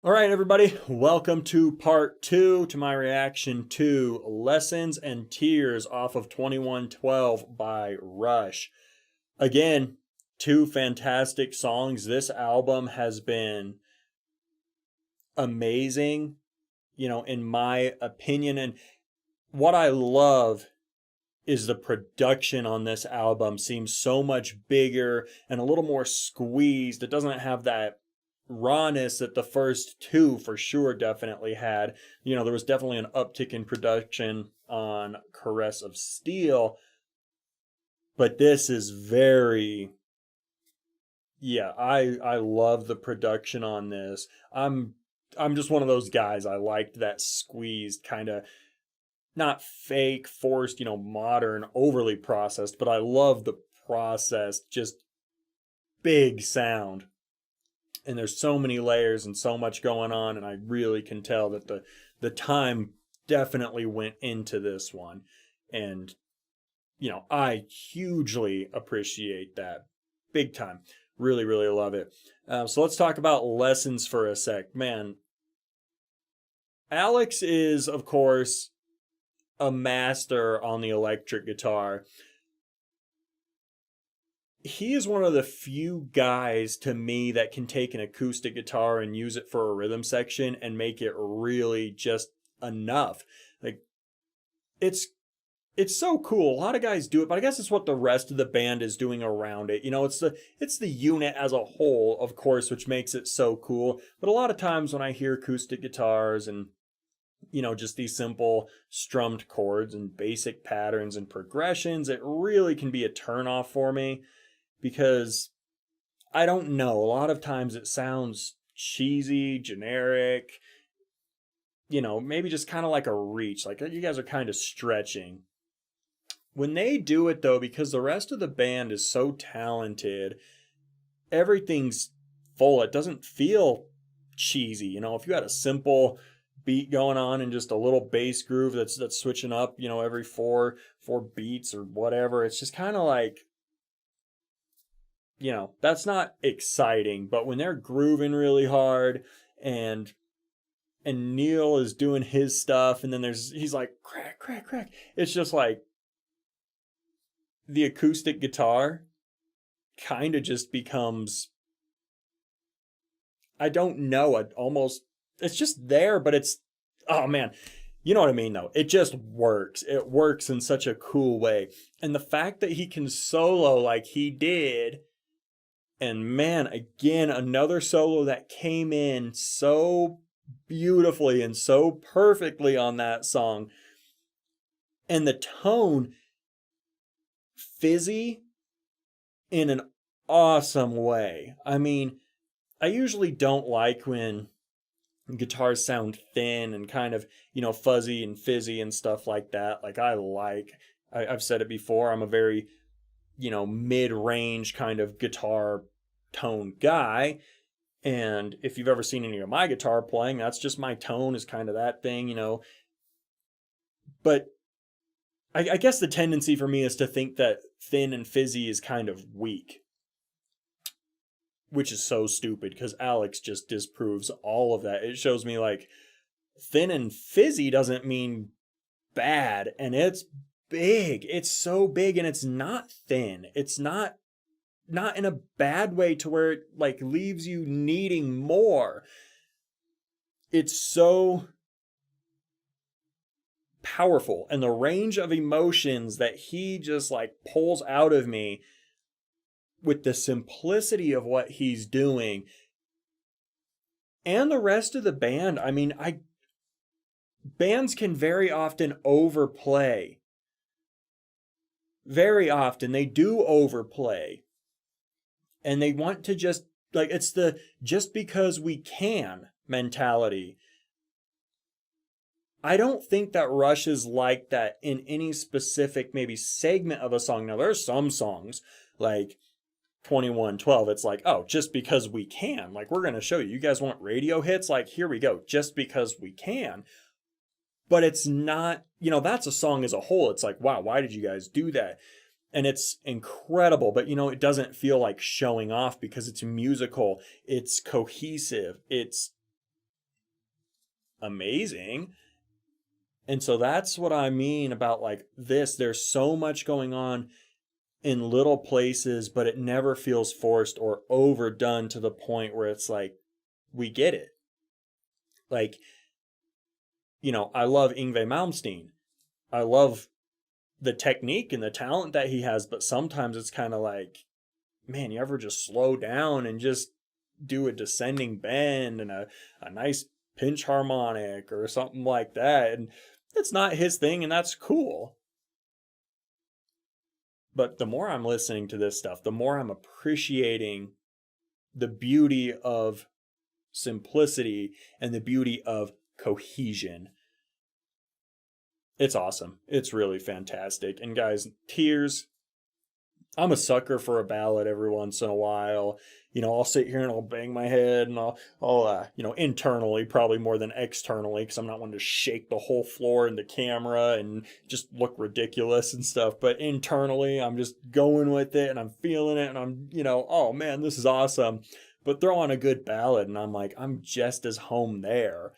All right, everybody, welcome to part two to my reaction to Lessons and Tears off of 2112 by Rush. Again, two fantastic songs. This album has been amazing, in my opinion. And what I love is the production on this album seems so much bigger and a little more squeezed. It doesn't have that rawness that the first two for sure definitely had. There was definitely an uptick in production on Caress of Steel, but this is very, yeah, I love the production on this. I'm just one of those guys. I liked that squeezed kind of, not fake, forced, modern, overly processed, but I love the processed, just big sound. And there's so many layers and so much going on, and I really can tell that the time definitely went into this one. And I hugely appreciate that. Big time. Really, really love it. So let's talk about Lessons for a sec. Man, Alex is, of course, a master on the electric guitar. He is one of the few guys to me that can take an acoustic guitar and use it for a rhythm section and make it really just enough. Like it's it's so cool. A lot of guys do it, but I guess it's what the rest of the band is doing around it. It's the unit as a whole, of course, which makes it so cool. But a lot of times when I hear acoustic guitars and just these simple strummed chords and basic patterns and progressions, it really can be a turnoff for me because I don't know. A lot of times it sounds cheesy, generic, maybe just kind of like a reach. Like you guys are kind of stretching. When they do it though, because the rest of the band is so talented, everything's full. It doesn't feel cheesy. If you had a simple beat going on and just a little bass groove that's switching up, every four beats or whatever, it's just kind of like, that's not exciting. But when they're grooving really hard and Neil is doing his stuff and then he's like crack crack crack, it's just like the acoustic guitar kind of just becomes, I don't know, it almost, it's just there, but it's, oh man, you know what I mean though. It just works. It works in such a cool way. And the fact that he can solo like he did, and man, again, another solo that came in so beautifully and so perfectly on that song. And the tone, fizzy in an awesome way. I mean, I usually don't like when guitars sound thin and kind of, fuzzy and fizzy and stuff like that. Like I've said it before, I'm a very, mid-range kind of guitar tone guy. And if you've ever seen any of my guitar playing, that's just my tone is kind of that thing. But I guess the tendency for me is to think that thin and fizzy is kind of weak, which is so stupid because Alex just disproves all of that. It shows me like thin and fizzy doesn't mean bad, and it's big. It's so big, and it's not thin. It's not in a bad way to where it like leaves you needing more. It's so powerful, and the range of emotions that he just like pulls out of me with the simplicity of what he's doing, and the rest of the band. I mean, I bands can very often overplay. Very often they do overplay. And they want to just like, it's the just because we can mentality. I don't think that Rush is like that in any specific maybe segment of a song. Now there's some songs like 2112, it's like, oh, just because we can, like we're going to show you. You guys want radio hits? Like here we go, just because we can. But it's not, that's a song as a whole. It's like, wow, why did you guys do that? And it's incredible, but it doesn't feel like showing off because it's musical, it's cohesive, it's amazing. And so that's what I mean about like this. There's so much going on in little places, but it never feels forced or overdone to the point where it's like, we get it. Like, I love Yngwie Malmsteen. I love the technique and the talent that he has, but sometimes it's kind of like, man, you ever just slow down and just do a descending bend and a nice pinch harmonic or something like that? And it's not his thing, and that's cool. But the more I'm listening to this stuff, the more I'm appreciating the beauty of simplicity and the beauty of cohesion. It's awesome. It's really fantastic. And guys, Tears, I'm a sucker for a ballad every once in a while. I'll sit here and I'll bang my head and I'll internally, probably more than externally, because I'm not one to shake the whole floor in the camera and just look ridiculous and stuff. But internally, I'm just going with it and I'm feeling it and I'm, oh man, this is awesome. But throw on a good ballad and I'm like, I'm just as home there.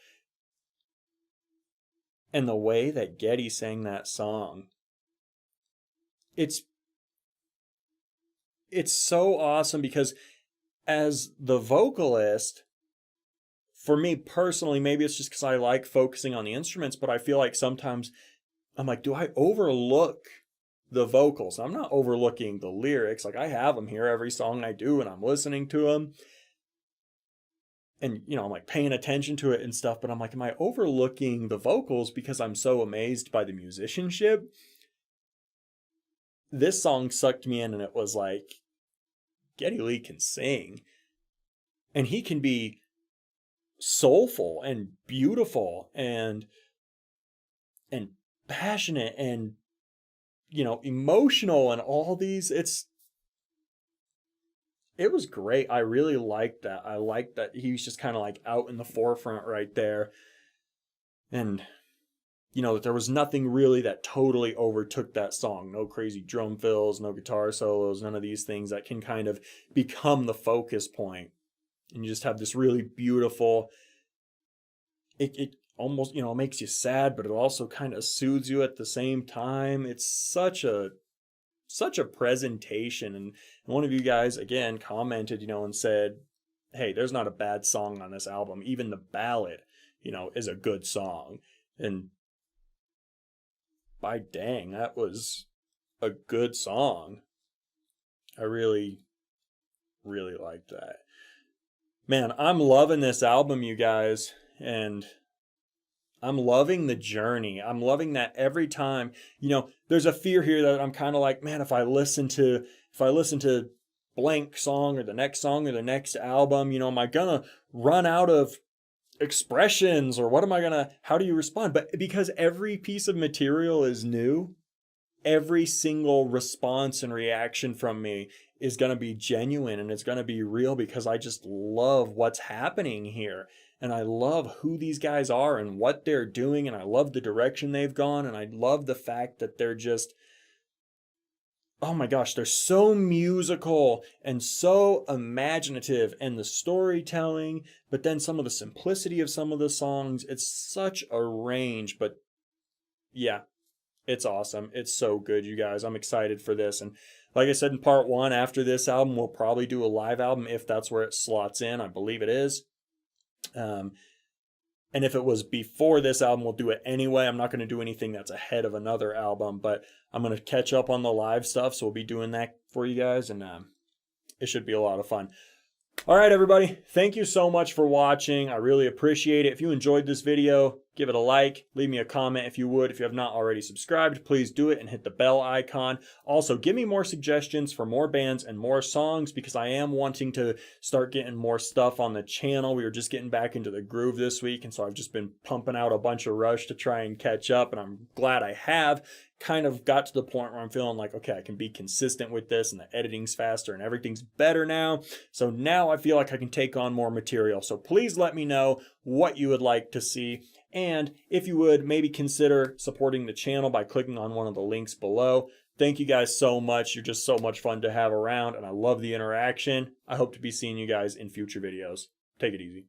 And the way that Geddy sang that song, it's so awesome because as the vocalist, for me personally, maybe it's just because I like focusing on the instruments, but I feel like sometimes I'm like, do I overlook the vocals? I'm not overlooking the lyrics. Like, I have them here every song I do and I'm listening to them. And, I'm like paying attention to it and stuff, but I'm like, am I overlooking the vocals because I'm so amazed by the musicianship? This song sucked me in and it was like, Geddy Lee can sing. And he can be soulful and beautiful and passionate and, emotional and all these. It was great. I really liked that. I liked that he was just kind of like out in the forefront right there. And, that there was nothing really that totally overtook that song. No crazy drum fills, no guitar solos, none of these things that can kind of become the focus point. And you just have this really beautiful, it almost, makes you sad, but it also kind of soothes you at the same time. It's such a presentation. And one of you guys again commented, and said, hey, there's not a bad song on this album. Even the ballad, is a good song. And by dang, that was a good song. I really, really liked that. Man, I'm loving this album, you guys, and I'm loving the journey. I'm loving that every time, there's a fear here that I'm kind of like, man, if I listen to blank song or the next album, am I gonna run out of expressions or how do you respond? But because every piece of material is new, every single response and reaction from me is going to be genuine and it's going to be real because I just love what's happening here. And I love who these guys are and what they're doing. And I love the direction they've gone. And I love the fact that they're just, oh my gosh, they're so musical and so imaginative, and the storytelling, but then some of the simplicity of some of the songs. It's such a range, but yeah, it's awesome. It's so good, you guys. I'm excited for this. And like I said in part one, after this album, we'll probably do a live album if that's where it slots in. I believe it is. And if it was before this album, we'll do it anyway. I'm not going to do anything that's ahead of another album, but I'm going to catch up on the live stuff. So we'll be doing that for you guys, and it should be a lot of fun. All right, everybody. Thank you so much for watching. I really appreciate it. If you enjoyed this video, give it a like. Leave me a comment if you would. If you have not already subscribed, please do it and hit the bell icon. Also, give me more suggestions for more bands and more songs because I am wanting to start getting more stuff on the channel. We were just getting back into the groove this week, and so I've just been pumping out a bunch of Rush to try and catch up, and I'm glad I have. Kind of got to the point where I'm feeling like, okay, I can be consistent with this and the editing's faster and everything's better now. So now I feel like I can take on more material. So please let me know what you would like to see. And if you would, maybe consider supporting the channel by clicking on one of the links below. Thank you guys so much. You're just so much fun to have around, and I love the interaction. I hope to be seeing you guys in future videos. Take it easy.